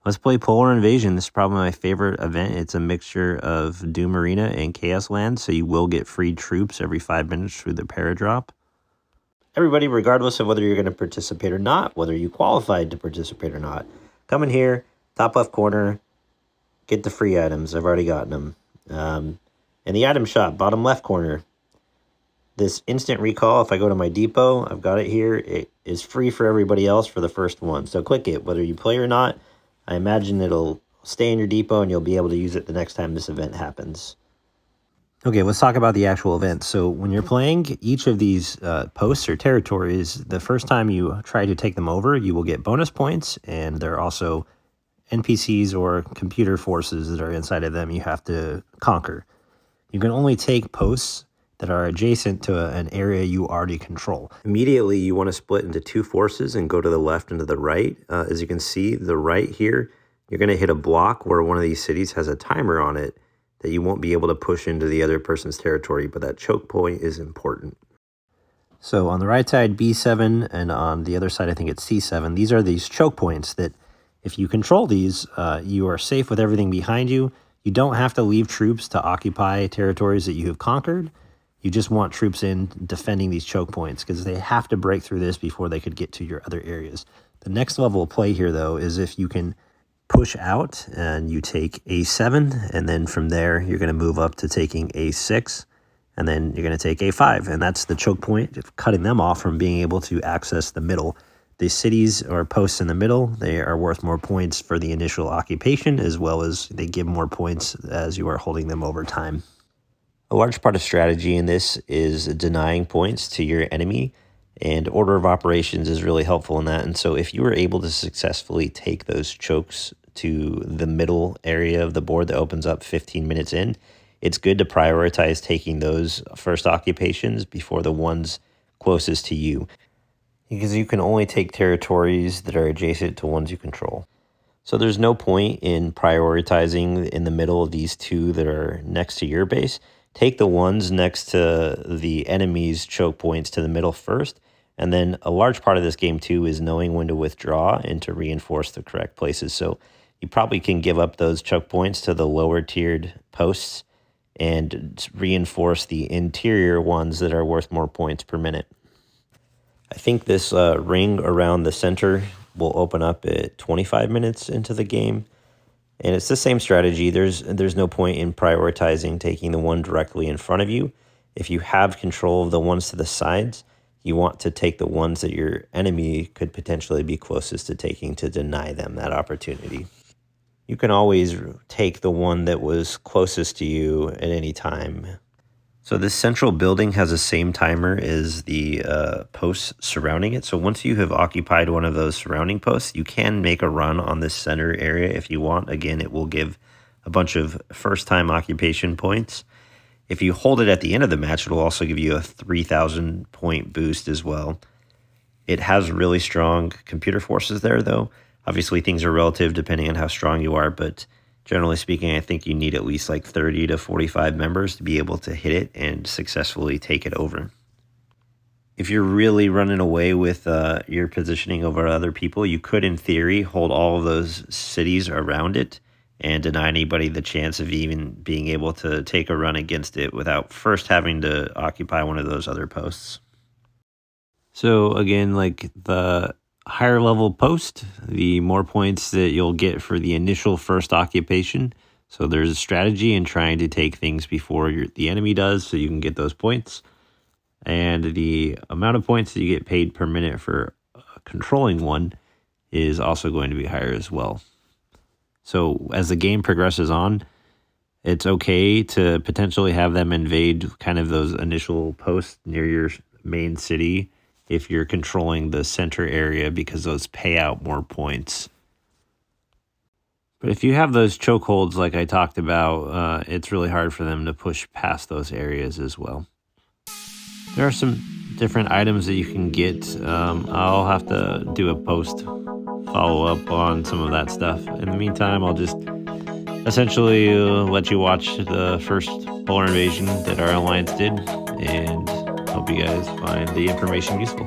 Let's play Polar Invasion. This is probably my favorite event. It's a mixture of Doom Arena and Chaos Land, so you will get free troops every 5 minutes through the Paradrop. Everybody, regardless of whether you're going to participate or not, whether you qualified to participate or not, come in here, top left corner, get the free items. I've already gotten them. In the item shop, bottom left corner, this instant recall, if I go to my depot, I've got it here. It is free for everybody else for the first one. So click it, whether you play or not. I imagine it'll stay in your depot and you'll be able to use it the next time this event happens. Okay, let's talk about the actual event. So when you're playing each of these posts or territories, the first time you try to take them over, you will get bonus points, and there are also NPCs or computer forces that are inside of them you have to conquer. You can only take posts that are adjacent to an area you already control. Immediately, you want to split into two forces and go to the left and to the right. As you can see, the right here, you're going to hit a block where one of these cities has a timer on it that you won't be able to push into the other person's territory, but that choke point is important. So on the right side, B7, and on the other side, I think it's C7. These are these choke points that if you control these, you are safe with everything behind you. You don't have to leave troops to occupy territories that you have conquered. You just want troops in defending these choke points because they have to break through this before they could get to your other areas. The next level of play here, though, is if you can push out and you take A7, and then from there, you're going to move up to taking A6, and then you're going to take A5. And that's the choke point, cutting them off from being able to access the middle. The cities or posts in the middle, they are worth more points for the initial occupation, as well as they give more points as you are holding them over time. A large part of strategy in this is denying points to your enemy, and order of operations is really helpful in that. And so if you were able to successfully take those chokes to the middle area of the board that opens up 15 minutes in, it's good to prioritize taking those first occupations before the ones closest to you, because you can only take territories that are adjacent to ones you control. So there's no point in prioritizing in the middle of these two that are next to your base. Take the ones next to the enemy's choke points to the middle first. And then a large part of this game too is knowing when to withdraw and to reinforce the correct places. So you probably can give up those choke points to the lower tiered posts and reinforce the interior ones that are worth more points per minute. I think this ring around the center will open up at 25 minutes into the game. And it's the same strategy. There's no point in prioritizing taking the one directly in front of you. If you have control of the ones to the sides, you want to take the ones that your enemy could potentially be closest to taking to deny them that opportunity. You can always take the one that was closest to you at any time. So this central building has the same timer as the posts surrounding it. So once you have occupied one of those surrounding posts, you can make a run on this center area if you want. Again, it will give a bunch of first-time occupation points. If you hold it at the end of the match, it'll also give you a 3,000 point boost as well. It has really strong computer forces there, though. Obviously, things are relative depending on how strong you are, but generally speaking, I think you need at least like 30 to 45 members to be able to hit it and successfully take it over. If you're really running away with your positioning over other people, you could, in theory, hold all of those cities around it and deny anybody the chance of even being able to take a run against it without first having to occupy one of those other posts. So again, like the higher level post, the more points that you'll get for the initial first occupation. So there's a strategy in trying to take things before the enemy does so you can get those points. And the amount of points that you get paid per minute for controlling one is also going to be higher as well. So as the game progresses on, it's okay to potentially have them invade kind of those initial posts near your main city if you're controlling the center area, because those pay out more points. But if you have those chokeholds like I talked about, it's really hard for them to push past those areas as well. There are some different items that you can get. I'll have to do a post follow-up on some of that stuff. In the meantime, I'll just essentially let you watch the first Polar Invasion that our alliance did, and hope you guys find the information useful.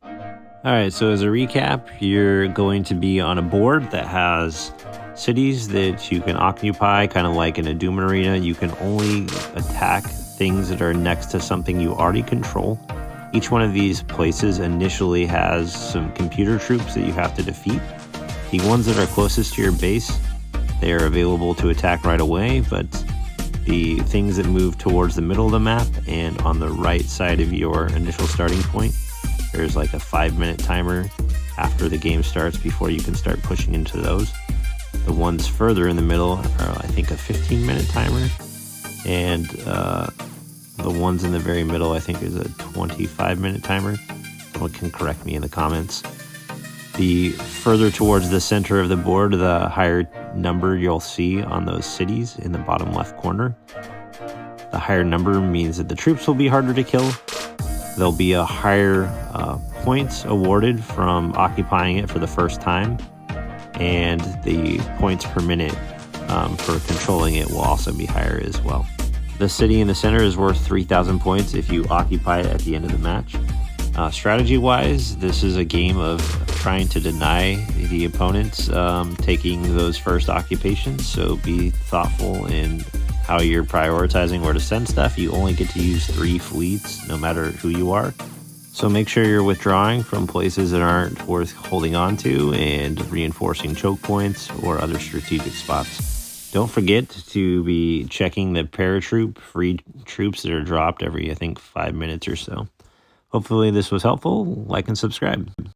All right, so as a recap, you're going to be on a board that has cities that you can occupy, kind of like in a Doom Arena. You can only attack things that are next to something you already control. Each one of these places initially has some computer troops that you have to defeat. The ones that are closest to your base, they are available to attack right away, but the things that move towards the middle of the map and on the right side of your initial starting point, there's like a 5-minute timer after the game starts before you can start pushing into those. The ones further in the middle are, I think, a 15-minute timer. And the ones in the very middle, I think, is a 25-minute timer. Someone can correct me in the comments. The further towards the center of the board, the higher number you'll see on those cities in the bottom left corner. The higher number means that the troops will be harder to kill. There'll be a higher points awarded from occupying it for the first time, and the points per minute for controlling it will also be higher as well. The city in the center is worth 3,000 points if you occupy it at the end of the match. Strategy-wise, this is a game of trying to deny the opponents taking those first occupations, so be thoughtful in how you're prioritizing where to send stuff. You only get to use 3 fleets, no matter who you are. So make sure you're withdrawing from places that aren't worth holding on to and reinforcing choke points or other strategic spots. Don't forget to be checking the paratroop free troops that are dropped every, I think, 5 minutes or so. Hopefully this was helpful. Like and subscribe.